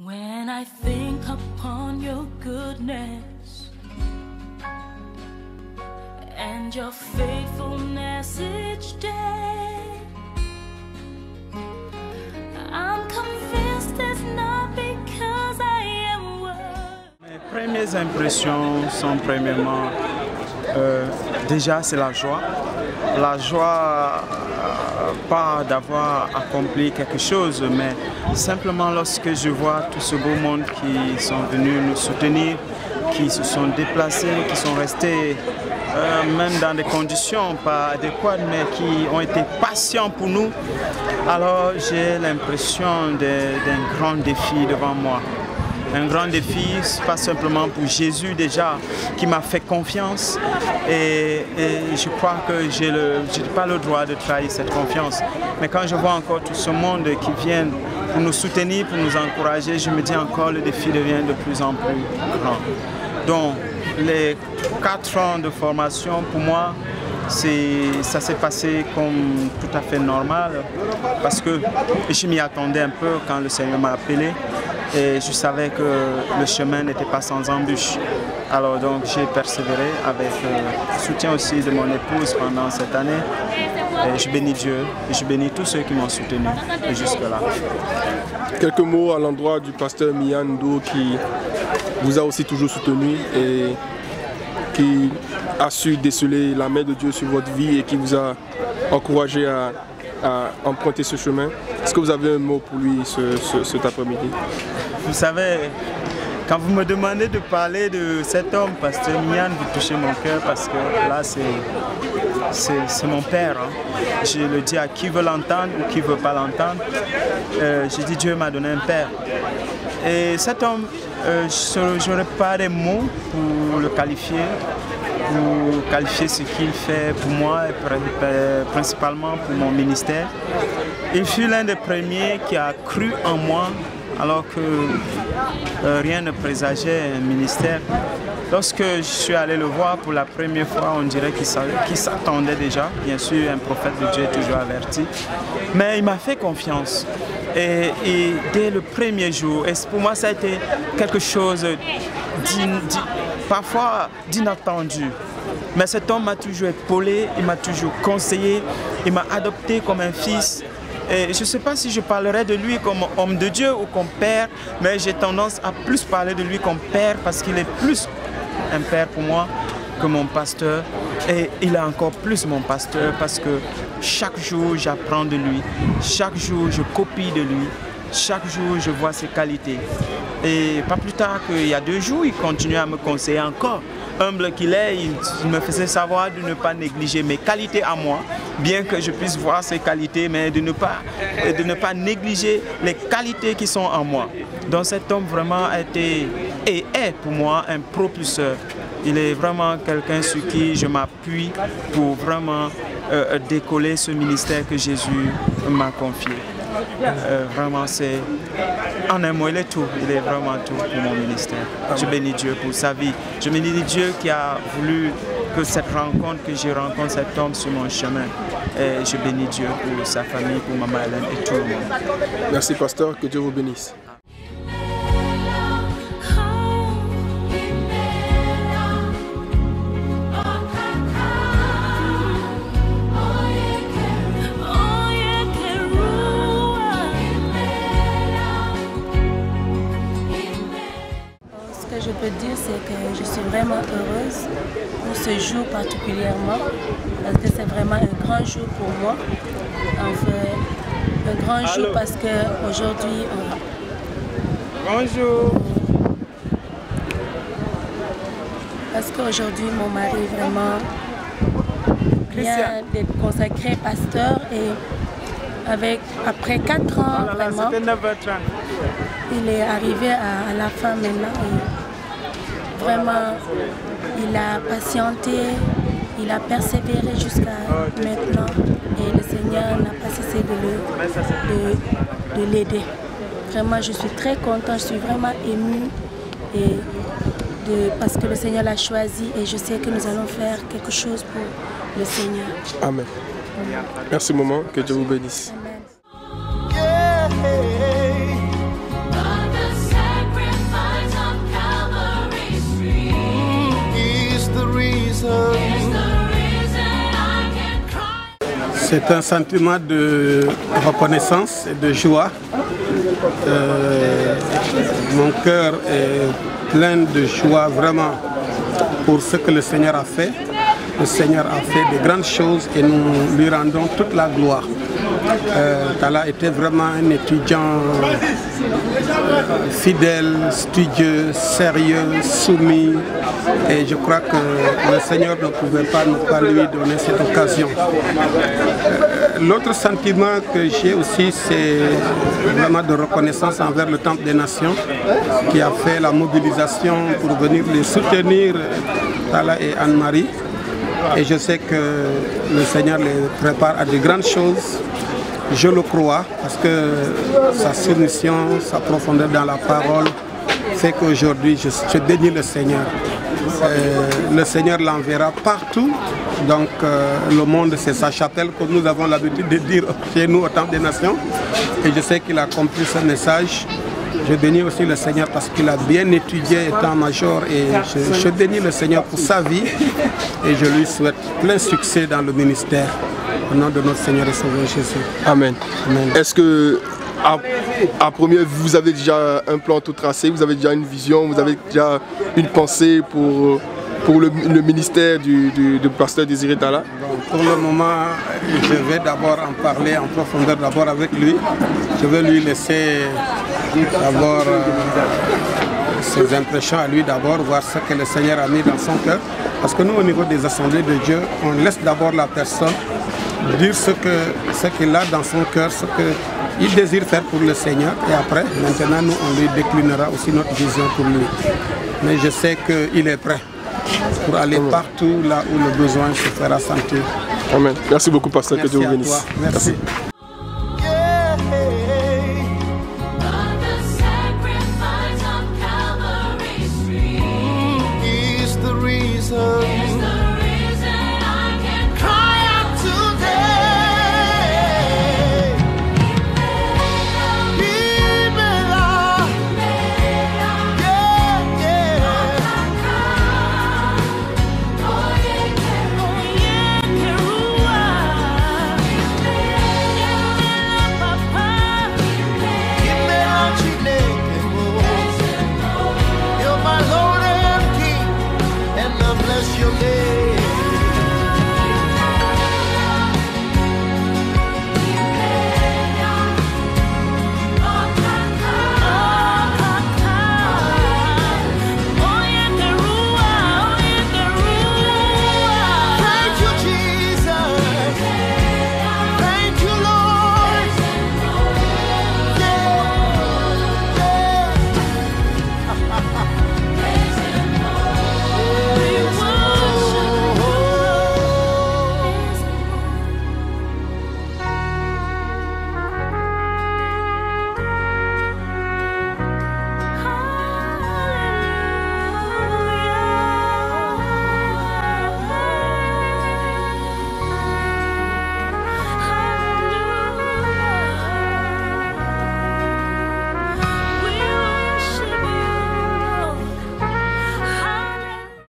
When I think upon your goodness and your faithfulness each day, I'm convinced it's not because I am worth. Mes premières impressions sont premièrement, déjà c'est la joie. La joie, pas d'avoir accompli quelque chose, mais simplement lorsque je vois tout ce beau monde qui sont venus nous soutenir, qui se sont déplacés, qui sont restés même dans des conditions pas adéquates, mais qui ont été patients pour nous. Alors j'ai l'impression d'un grand défi devant moi. Un grand défi, pas simplement pour Jésus déjà, qui m'a fait confiance et je crois que je n'ai pas le droit de trahir cette confiance. Mais quand je vois encore tout ce monde qui vient pour nous soutenir, pour nous encourager, je me dis encore le défi devient de plus en plus grand. Donc les 4 ans de formation pour moi, ça s'est passé comme tout à fait normal parce que je m'y attendais un peu quand le Seigneur m'a appelé. Et je savais que le chemin n'était pas sans embûches. Alors donc j'ai persévéré avec le soutien aussi de mon épouse pendant cette année. Et je bénis Dieu et je bénis tous ceux qui m'ont soutenu jusque-là. Quelques mots à l'endroit du pasteur Mian Ndo qui vous a aussi toujours soutenu et qui a su déceler la main de Dieu sur votre vie et qui vous a encouragé à emprunter ce chemin. Est-ce que vous avez un mot pour lui cet après-midi? Vous savez, quand vous me demandez de parler de cet homme, pasteur Mian, vous touchez mon cœur parce que là c'est mon père. Hein. Je le dis à qui veut l'entendre ou qui ne veut pas l'entendre. J'ai dit Dieu m'a donné un père. Et cet homme, je n'aurais pas des mots pour le qualifier. Pour qualifier ce qu'il fait pour moi et principalement pour mon ministère. Il fut l'un des premiers qui a cru en moi alors que rien ne présageait un ministère. Lorsque je suis allé le voir pour la première fois, on dirait qu'il s'attendait déjà. Bien sûr, un prophète de Dieu est toujours averti. Mais il m'a fait confiance. Et dès le premier jour, et pour moi ça a été quelque chose parfois d'inattendu. Mais cet homme m'a toujours épaulé, il m'a toujours conseillé, il m'a adopté comme un fils. Et je ne sais pas si je parlerai de lui comme homme de Dieu ou comme père, mais j'ai tendance à plus parler de lui comme père parce qu'il est plus un père pour moi que mon pasteur. Et il est encore plus mon pasteur parce que chaque jour j'apprends de lui, chaque jour je copie de lui, chaque jour je vois ses qualités. Et pas plus tard qu'il y a 2 jours, il continue à me conseiller encore. Humble qu'il est, il me faisait savoir de ne pas négliger mes qualités à moi, bien que je puisse voir ses qualités, mais de ne pas négliger les qualités qui sont en moi. Donc cet homme vraiment a été et est pour moi un propulseur. Il est vraiment quelqu'un sur qui je m'appuie pour vraiment décoller ce ministère que Jésus m'a confié. Vraiment c'est, en un mot, il est tout, il est vraiment tout pour mon ministère. Je bénis Dieu pour sa vie. Je bénis Dieu qui a voulu que cette rencontre, que je rencontre cet homme sur mon chemin. Et je bénis Dieu pour sa famille, pour Maman Hélène et tout le monde. Merci pasteur, que Dieu vous bénisse. Ce que je peux dire, c'est que je suis vraiment heureuse pour ce jour particulièrement, parce que c'est vraiment un grand jour pour moi. Enfin, un grand jour parce qu'aujourd'hui... Bonjour. Parce qu'aujourd'hui, mon mari vraiment vient d'être consacré pasteur et après 4 ans, vraiment, il est arrivé à la fin maintenant. Et vraiment, il a patienté, il a persévéré jusqu'à maintenant. Et le Seigneur n'a pas cessé de l'aider. Vraiment, je suis très contente, je suis vraiment émue. Parce que le Seigneur l'a choisi et je sais que nous allons faire quelque chose pour le Seigneur. Amen. Merci maman, que Dieu vous bénisse. Amen. C'est un sentiment de reconnaissance et de joie. Mon cœur est plein de joie vraiment pour ce que le Seigneur a fait. Le Seigneur a fait de grandes choses et nous lui rendons toute la gloire. Talla était vraiment un étudiant fidèle, studieux, sérieux, soumis, et je crois que le Seigneur ne pouvait pas lui donner cette occasion. L'autre sentiment que j'ai aussi, c'est vraiment de reconnaissance envers le Temple des Nations qui a fait la mobilisation pour venir les soutenir, Talla et Anne-Marie. Et je sais que le Seigneur les prépare à de grandes choses. Je le crois parce que sa soumission, sa profondeur dans la parole fait qu'aujourd'hui je bénis le Seigneur. Le Seigneur l'enverra partout. Donc le monde c'est sa chapelle, comme nous avons l'habitude de dire chez nous au Temple des Nations. Et je sais qu'il a compris ce message. Je bénis aussi le Seigneur parce qu'il a bien étudié étant major et je bénis le Seigneur pour sa vie et je lui souhaite plein succès dans le ministère. Au nom de notre Seigneur et Sauveur Jésus. Amen. Amen. Est-ce que à première vue, vous avez déjà un plan tout tracé, vous avez déjà une vision, vous avez déjà une pensée pour le ministère du pasteur Désiré Talla? Pour le moment, je vais d'abord en parler en profondeur d'abord avec lui. Je vais lui laisser d'abord ses impressions à lui d'abord, voir ce que le Seigneur a mis dans son cœur. Parce que nous, au niveau des assemblées de Dieu, on laisse d'abord la personne dire ce qu'il a dans son cœur, ce qu'il désire faire pour le Seigneur. Et après, maintenant, nous, on lui déclinera aussi notre vision pour lui. Mais je sais qu'il est prêt pour aller partout là où le besoin se fera sentir. Amen. Merci beaucoup, pasteur. Que Dieu vous bénisse. Merci.